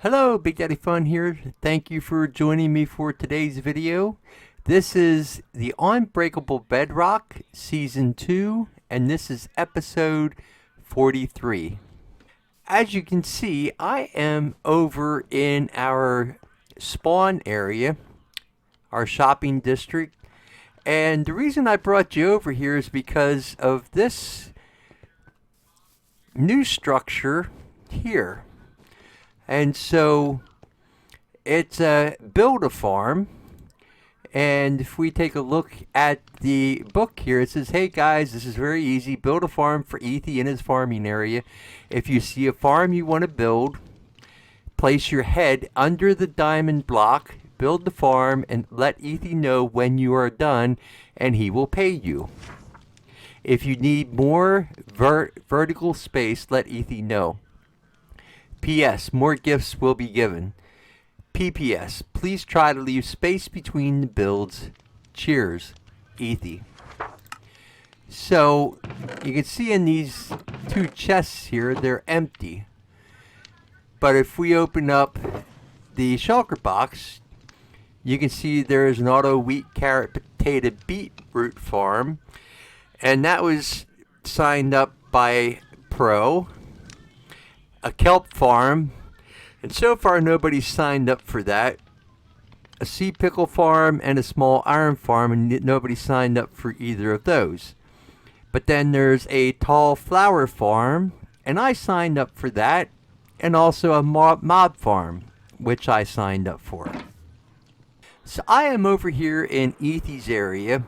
Hello, Big Daddy Fun here. Thank you for joining me for today's video. This is the Unbreakable Bedrock Season 2, and this is episode 43. As you can see, I am over in our spawn area, our shopping district, and the reason I brought you over here is because of this new structure here. And so it's a build-a-farm, and if we take a look at the book here, it says, hey guys, this is very easy. Build a farm for Eathy in his farming area. If you see a farm you want to build, place your head under the diamond block, build the farm, and let Eathy know when you are done, and he will pay you. If you need more vertical space, let Eathy know. P.S. More gifts will be given. P.P.S. Please try to leave space between the builds. Cheers, Eathy. So, you can see in these two chests here, they're empty. But if we open up the shulker box, you can see there's an auto wheat, carrot, potato, beetroot farm. And that was signed up by Pro. A kelp farm, and so far nobody's signed up for that. A sea pickle farm and a small iron farm, and nobody signed up for either of those. But then there's a tall flower farm, and I signed up for that, and also a mob farm, which I signed up for. So I am over here in Eathy's area.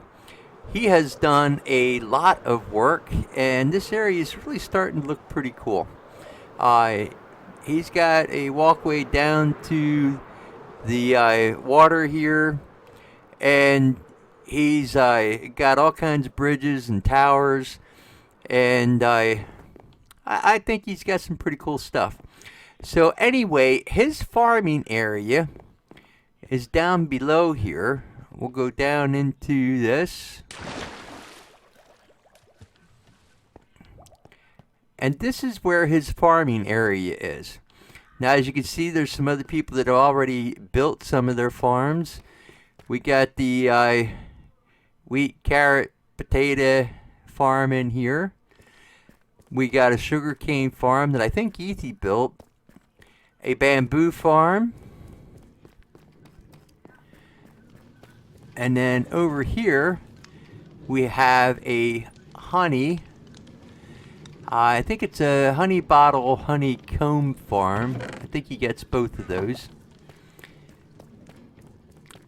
He has done a lot of work, and this area is really starting to look pretty cool. He's got a walkway down to the water here, and he's got all kinds of bridges and towers, and I think he's got some pretty cool stuff. So anyway, his farming area is down below here. We'll go down into this. And this is where his farming area is. Now, as you can see, there's some other people that have already built some of their farms. We got the wheat, carrot, potato farm in here. We got a sugarcane farm that I think Eathy built. A bamboo farm. And then over here, we have a honey. I think it's a honey bottle, honeycomb farm. I think he gets both of those.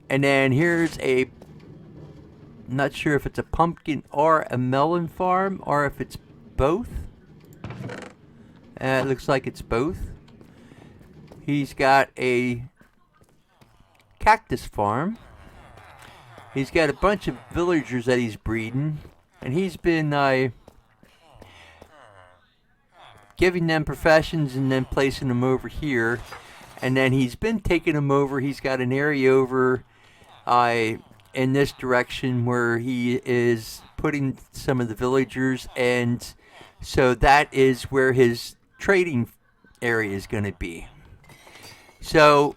And then here's a, not sure if it's a pumpkin or a melon farm, or if it's both. It looks like it's both. He's got a cactus farm. He's got a bunch of villagers that he's breeding, and he's been giving them professions and then placing them over here. And then he's been taking them over. He's got an area over in this direction where he is putting some of the villagers, and so that is where his trading area is going to be. So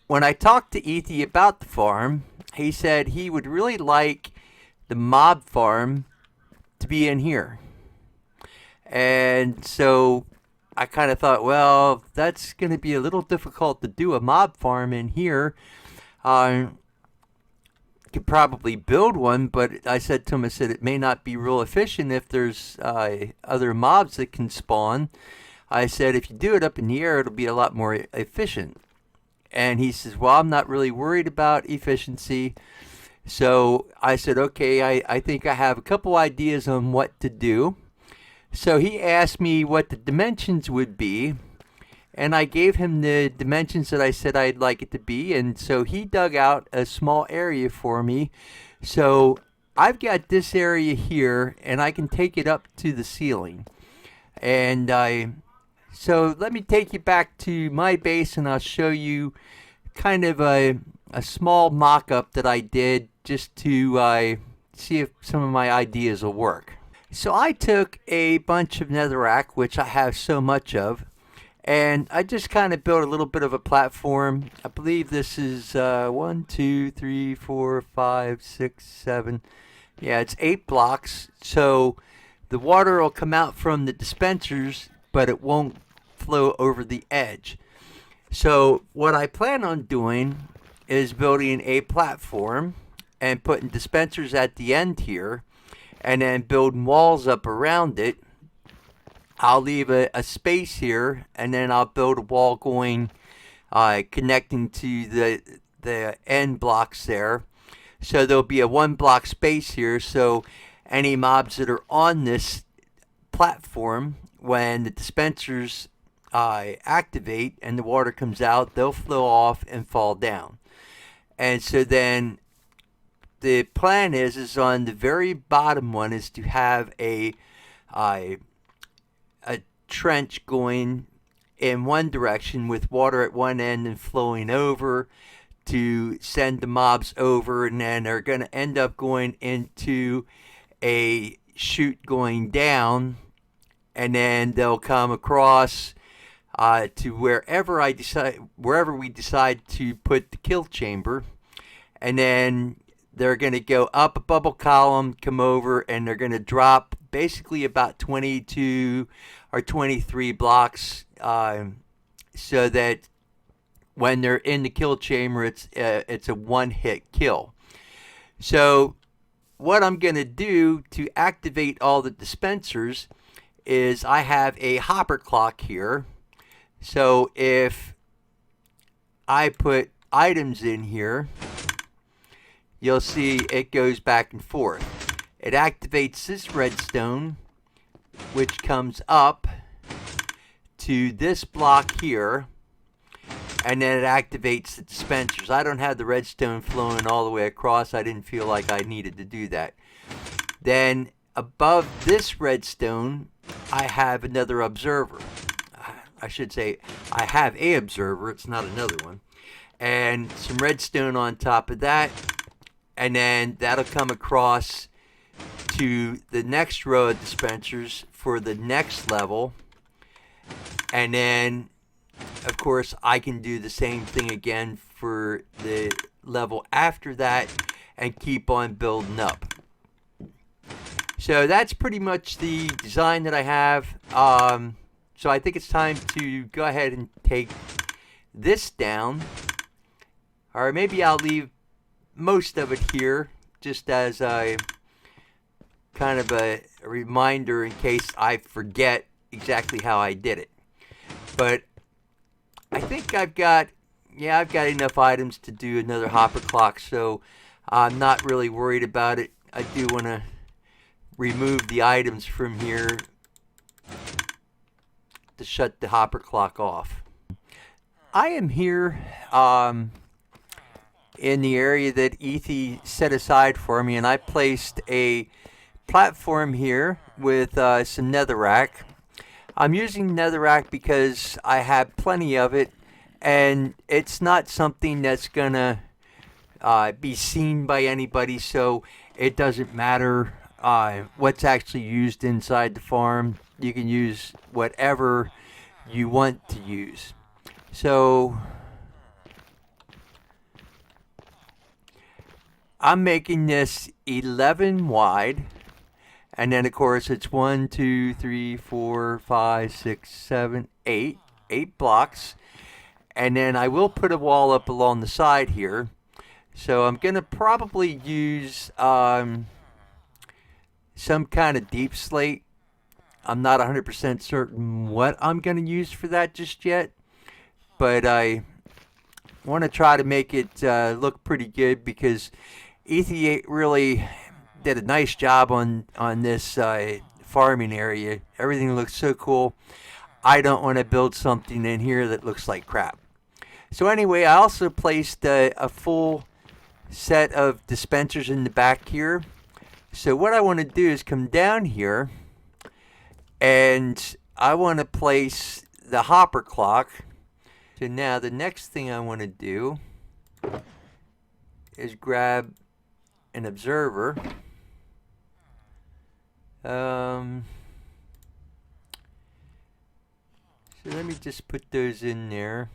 when I talked to Eathy about the farm, he said he would really like the mob farm to be in here. And so I kind of thought, well, that's going to be a little difficult to do a mob farm in here. Could probably build one, but I said to him, I said it may not be real efficient if there's other mobs that can spawn. I said if you do it up in the air, it'll be a lot more efficient. And he says, well, I'm not really worried about efficiency. So I said, okay, I think I have a couple ideas on what to do. So he asked me what the dimensions would be, and I gave him the dimensions that I said I'd like it to be, and so he dug out a small area for me. So I've got this area here, and I can take it up to the ceiling. And so let me take you back to my base, and I'll show you kind of a small mock-up that I did just to see if some of my ideas will work. So I took a bunch of netherrack, which I have so much of, And I just kind of built a little bit of a platform. I believe this is 1, 2, 3, 4, 5, 6, 7. Yeah, it's 8 blocks. So the water will come out from the dispensers, but it won't flow over the edge. So what I plan on doing is building a platform and putting dispensers at the end here, and then building walls up around it. I'll leave a space here, and then I'll build a wall going connecting to the end blocks there. So there'll be a 1 block space here. So any mobs that are on this platform, when the dispensers activate and the water comes out, they'll flow off and fall down. And so then the plan is on the very bottom one is to have a trench going in one direction with water at one end and flowing over to send the mobs over, and then they're going to end up going into a chute going down, and then they'll come across to wherever we decide to put the kill chamber, and then they're going to go up a bubble column, come over, and they're going to drop basically about 22 or 23 blocks, so that when they're in the kill chamber, it's a one-hit kill. So what I'm going to do to activate all the dispensers is I have a hopper clock here. So if I put items in here, you'll see it goes back and forth. It activates this redstone, which comes up to this block here, and then it activates the dispensers. I don't have the redstone flowing all the way across. I didn't feel like I needed to do that. Then above this redstone, I have another observer. I should say I have a observer. It's not another one. And some redstone on top of that. And then that'll come across to the next row of dispensers for the next level. And then, of course, I can do the same thing again for the level after that and keep on building up. So that's pretty much the design that I have. So I think it's time to go ahead and take this down. Or maybe I'll leave most of it here just as a kind of a reminder in case I forget exactly how I did it. But I think I've got enough items to do another hopper clock, so I'm not really worried about it. I do want to remove the items from here to shut the hopper clock off. I am here in the area that Eathy set aside for me, and I placed a platform here with some netherrack. I'm using netherrack because I have plenty of it, and it's not something that's gonna be seen by anybody, so it doesn't matter what's actually used inside the farm. You can use whatever you want to use. So I'm making this 11 wide, and then of course it's 1, 2, 3, 4, 5, 6, 7, 8 blocks, and then I will put a wall up along the side here. So I'm gonna probably use some kind of deep slate. I'm not 100% certain what I'm gonna use for that just yet, but I want to try to make it look pretty good because Eathy really did a nice job on this farming area. Everything looks so cool. I don't want to build something in here that looks like crap. So anyway, I also placed a full set of dispensers in the back here. So what I want to do is come down here, and I want to place the hopper clock. So now the next thing I want to do is grab an observer. So let me just put those in there,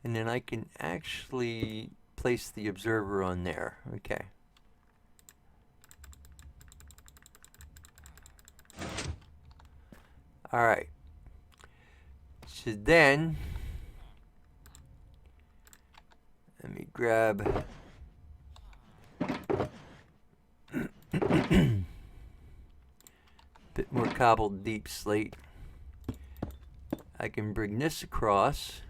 and then I can actually place the observer on there. Okay. All right. So then, let me grab a bit more cobbled deep slate. I can bring this across.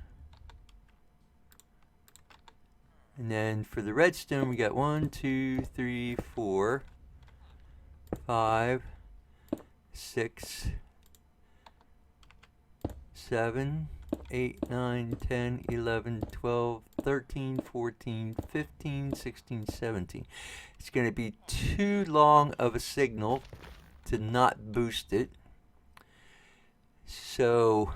And then for the redstone, we got 1, 2, 3, 4, 5, 6, 7, 8, 9, 10, 11, 12, 13, 14, 15, 16, 17. It's going to be too long of a signal to not boost it. So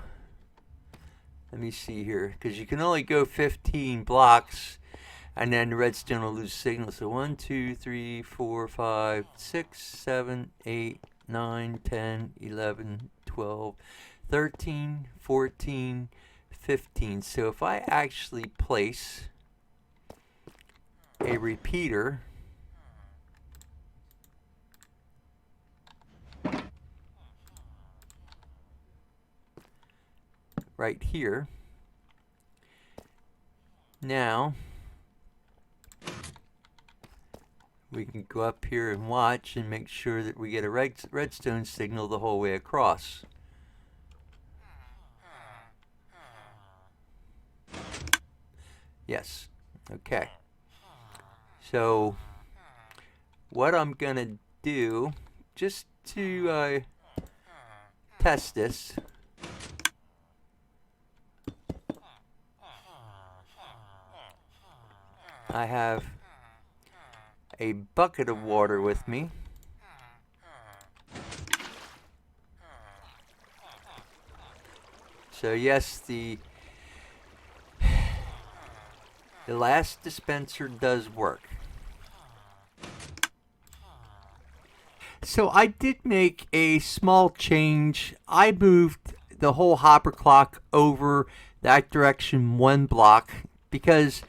let me see here, because you can only go 15 blocks and then the redstone will lose signal. So 1, 2, 3, 4, 5, 6, 7, 8, 9, 10, 11, 12, 13, 14, 15. So if I actually place a repeater right here, now we can go up here and watch and make sure that we get a redstone signal the whole way across. Yes. Okay. So what I'm gonna do, just to test this, I have a bucket of water with me. So yes, the last dispenser does work. So I did make a small change. I moved the whole hopper clock over that direction 1 block because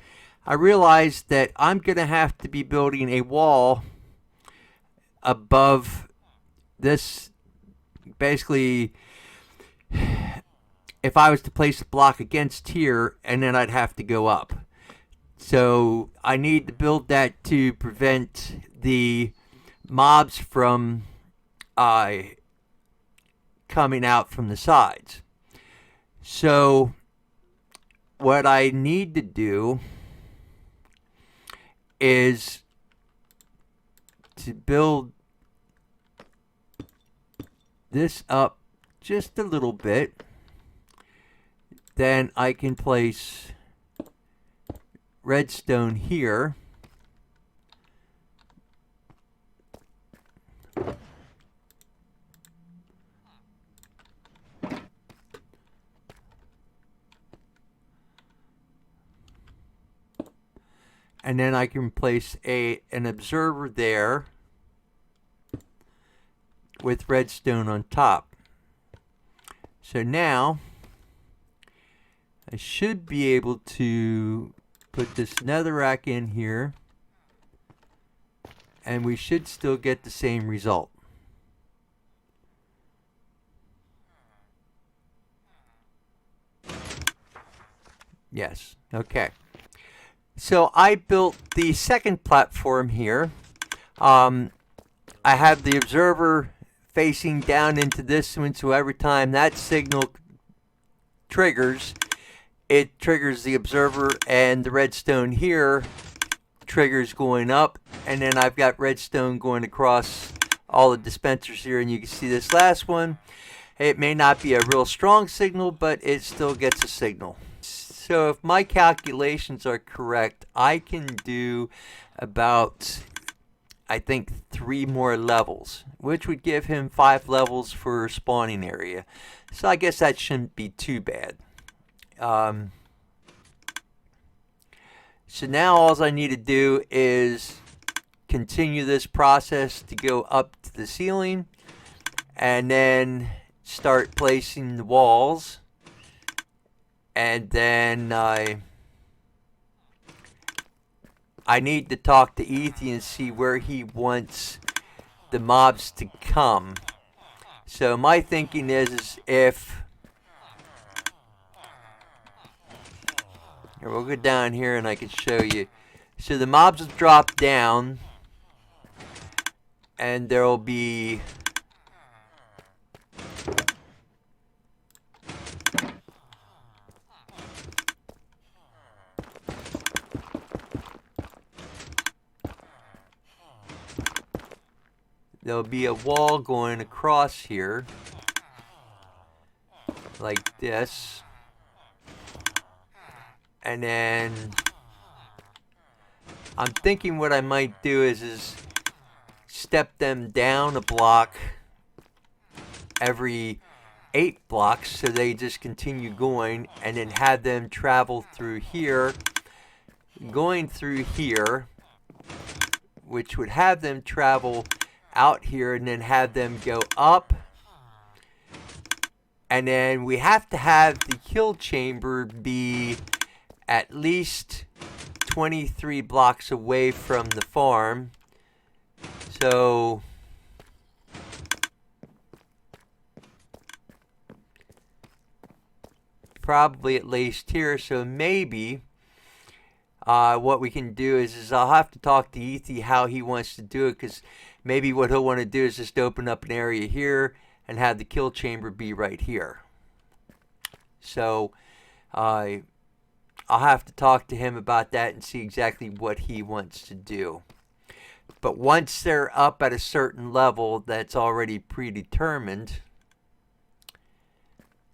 I realized that I'm going to have to be building a wall above this. Basically, if I was to place a block against here, and then I'd have to go up. So I need to build that to prevent the mobs from coming out from the sides. So what I need to do is to build this up just a little bit. Then I can place redstone here. And then I can place an observer there with redstone on top. So now I should be able to put this netherrack in here, and we should still get the same result. Yes, okay. So I built the second platform here. I have the observer facing down into this one, so every time that signal triggers, it triggers the observer, and the redstone here triggers going up, and then I've got redstone going across all the dispensers here, and you can see this last one. It may not be a real strong signal, but it still gets a signal. So if my calculations are correct, I can do about, I think, 3 more levels, which would give him 5 levels for spawning area. So I guess that shouldn't be too bad. So now all I need to do is continue this process to go up to the ceiling, and then start placing the walls And then I need to talk to Eathy and see where he wants the mobs to come. So my thinking is if here, we'll go down here and I can show you. So the mobs will drop down and there'll be a wall going across here like this, and then I'm thinking what I might do is step them down a block every 8 blocks so they just continue going, and then have them travel through here, going through here, which would have them travel out here and then have them go up. And then we have to have the kill chamber be at least 23 blocks away from the farm. So probably at least here. So maybe what we can do is I'll have to talk to Eathy how he wants to do it, because maybe what he'll want to do is just open up an area here and have the kill chamber be right here. So I'll have to talk to him about that and see exactly what he wants to do. But once they're up at a certain level that's already predetermined,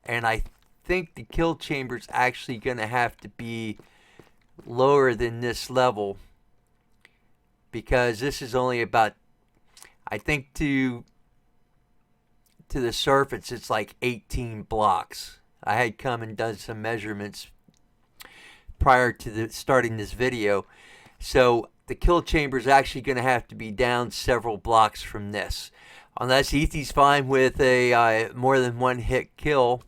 and I think the kill chamber's actually going to have to be lower than this level, because this is only about, I think to the surface it's like 18 blocks. I had come and done some measurements prior to starting this video. So the kill chamber is actually going to have to be down several blocks from this, unless Eathy's fine with a more than one hit kill.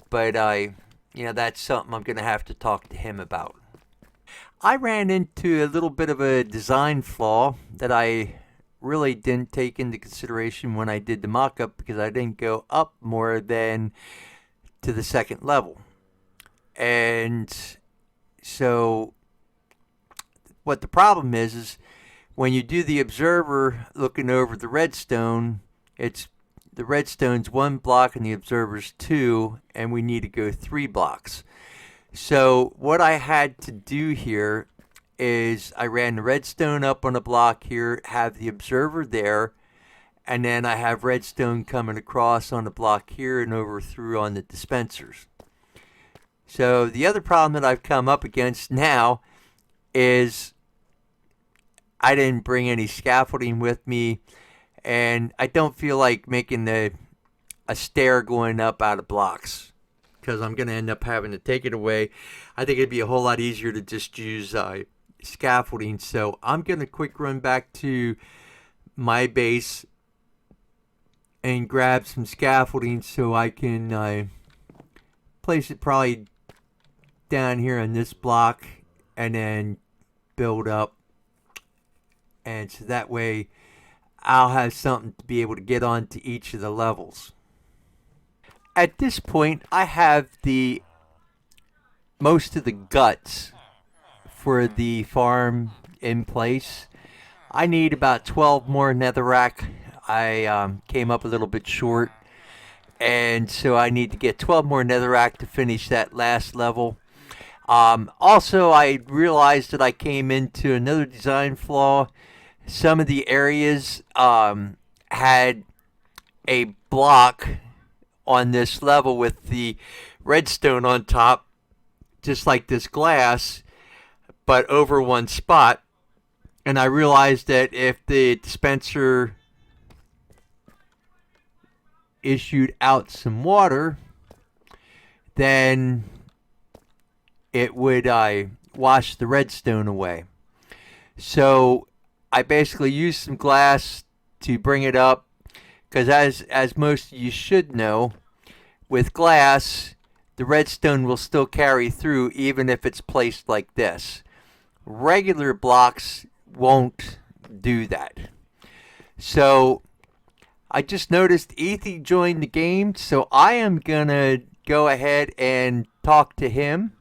But that's something I'm going to have to talk to him about. I ran into a little bit of a design flaw that I really didn't take into consideration when I did the mock-up, because I didn't go up more than to the second level. And so what the problem is when you do the observer looking over the redstone, the redstone's 1 block and the observer's 2, and we need to go 3 blocks. So what I had to do here is I ran the redstone up on a block here, have the observer there, and then I have redstone coming across on the block here and over through on the dispensers. So the other problem that I've come up against now is I didn't bring any scaffolding with me, and I don't feel like making a stair going up out of blocks, because I'm going to end up having to take it away. I think it'd be a whole lot easier to just use scaffolding. So I'm going to quick run back to my base and grab some scaffolding so I can place it probably down here on this block and then build up. And so that way I'll have something to be able to get onto each of the levels. At this point, I have most of the guts for the farm in place. I need about 12 more netherrack. I came up a little bit short, and so I need to get 12 more netherrack to finish that last level. Also, I realized that I came into another design flaw. Some of the areas had a block on this level with the redstone on top, just like this glass, but over one spot. And I realized that if the dispenser issued out some water, then it would wash the redstone away. So I basically used some glass to bring it up, because as most of you should know, with glass, the redstone will still carry through even if it's placed like this. Regular blocks won't do that. So I just noticed Eathy joined the game, so I am gonna go ahead and talk to him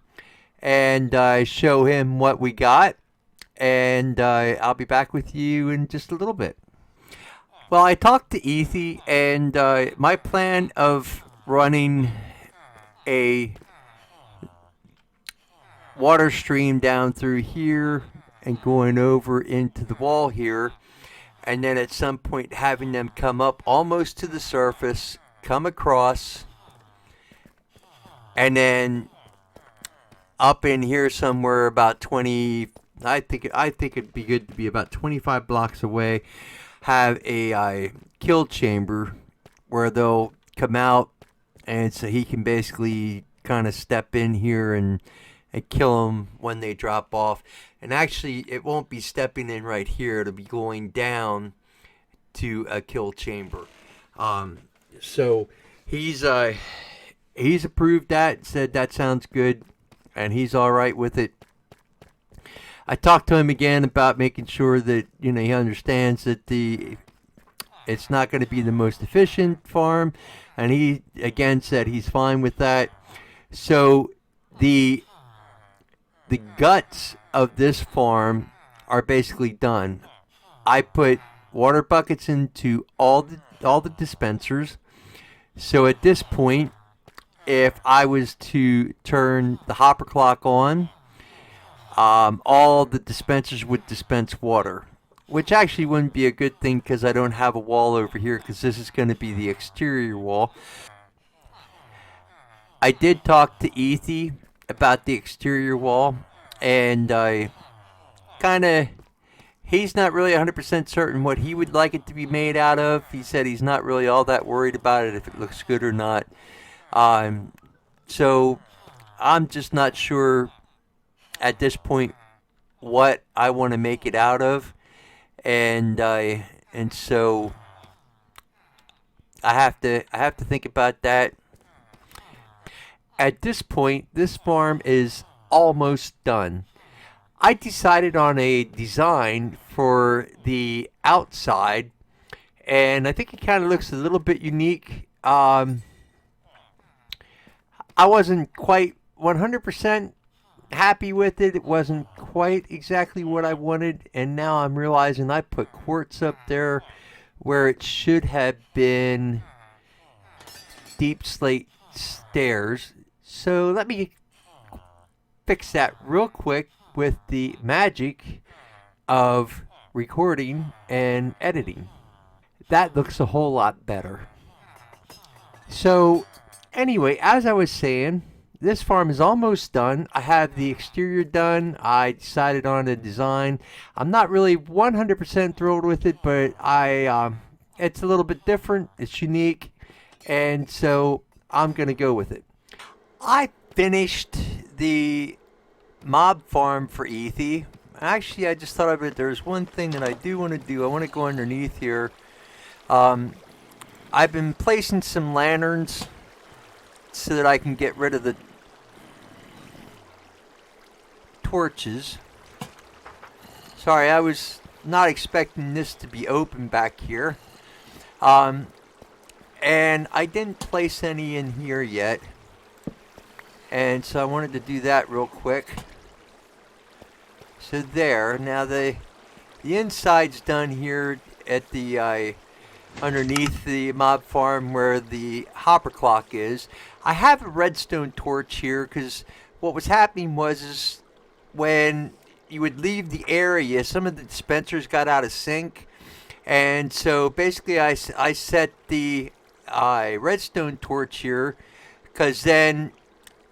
and show him what we got, and I'll be back with you in just a little bit. Well, I talked to Eathy, and my plan of running a water stream down through here and going over into the wall here, and then at some point having them come up almost to the surface, come across, and then up in here somewhere about 20. I think it'd be good to be about 25 blocks away. Have a kill chamber where they'll come out, and so he can basically kind of step in here and kill them when they drop off. And actually, it won't be stepping in right here. It'll be going down to a kill chamber. So he's approved that, said that sounds good, and he's all right with it. I talked to him again about making sure that he understands that it's not going to be the most efficient farm, and he again said he's fine with that. So the guts of this farm are basically done. I put water buckets into all the dispensers. So at this point, if I was to turn the hopper clock on, all the dispensers would dispense water, which actually wouldn't be a good thing because I don't have a wall over here because this is going to be the exterior wall. I did talk to Eathy about the exterior wall, and he's not really 100% certain what he would like it to be made out of. He said he's not really all that worried about it if it looks good or not. So I'm just not sure at this point what I want to make it out of, and so I have to think about that. At this point, this farm is almost done. I decided on a design for the outside, and I think it kind of looks a little bit unique. I wasn't quite 100% happy with it. It wasn't quite exactly what I wanted, and now I'm realizing I put quartz up there where it should have been deep slate stairs. So let me fix that real quick with the magic of recording and editing. That looks a whole lot better. So anyway, as I was saying, this farm is almost done. I have the exterior done. I decided on the design. I'm not really 100% thrilled with it, but it's a little bit different. It's unique, and so I'm going to go with it. I finished the mob farm for Eathy. Actually, I just thought of it. There's one thing that I do want to do. I want to go underneath here. I've been placing some lanterns so that I can get rid of the torches. Sorry, I was not expecting this to be open back here. And I didn't place any in here yet. And so I wanted to do that real quick. So there. Now the inside's done here at the underneath the mob farm where the hopper clock is. I have a redstone torch here because what was happening was when you would leave the area, some of the dispensers got out of sync, and so basically I set the redstone torch here because then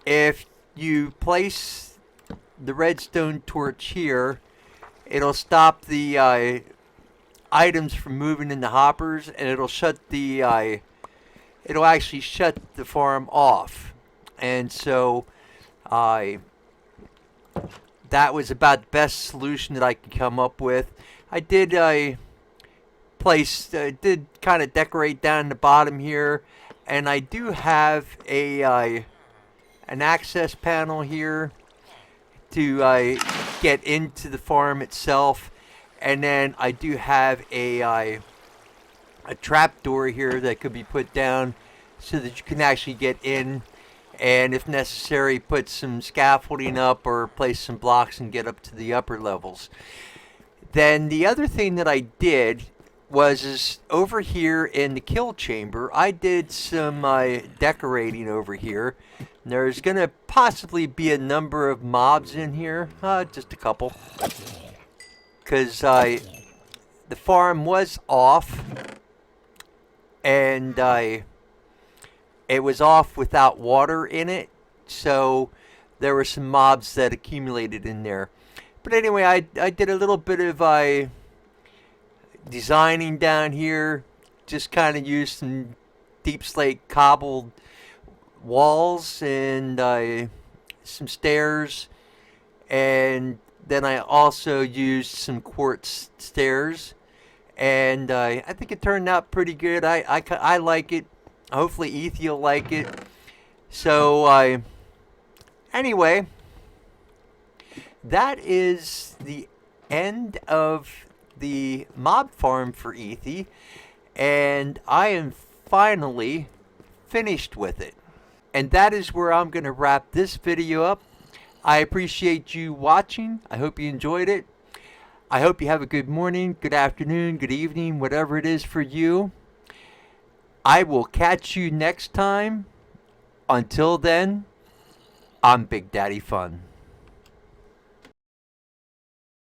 if you place the redstone torch here, it'll stop the items from moving in the hoppers, and it'll actually shut the farm off. And so that was about the best solution that I could come up with. I did did kind of decorate down the bottom here, and I do have a an access panel here to get into the farm itself, and then I do have a trap door here that could be put down so that you can actually get in, and if necessary put some scaffolding up or place some blocks and get up to the upper levels. Then the other thing that I did is over here in the kill chamber, I did some decorating over here. There's going to possibly be a number of mobs in here, just a couple, because the farm was off, and it was off without water in it, so there were some mobs that accumulated in there. But anyway, I did a little bit of designing down here, just kind of used some deep slate cobbled walls and some stairs, and then I also used some quartz stairs, and I think it turned out pretty good. I like it. Hopefully Eathy will like it. So anyway, that is the end of the mob farm for Eathy, and I am finally finished with it. And that is where I'm going to wrap this video up. I appreciate you watching. I hope you enjoyed it. I hope you have a good morning, good afternoon, good evening, whatever it is for you. I will catch you next time. Until then, I'm Big Daddy Fun.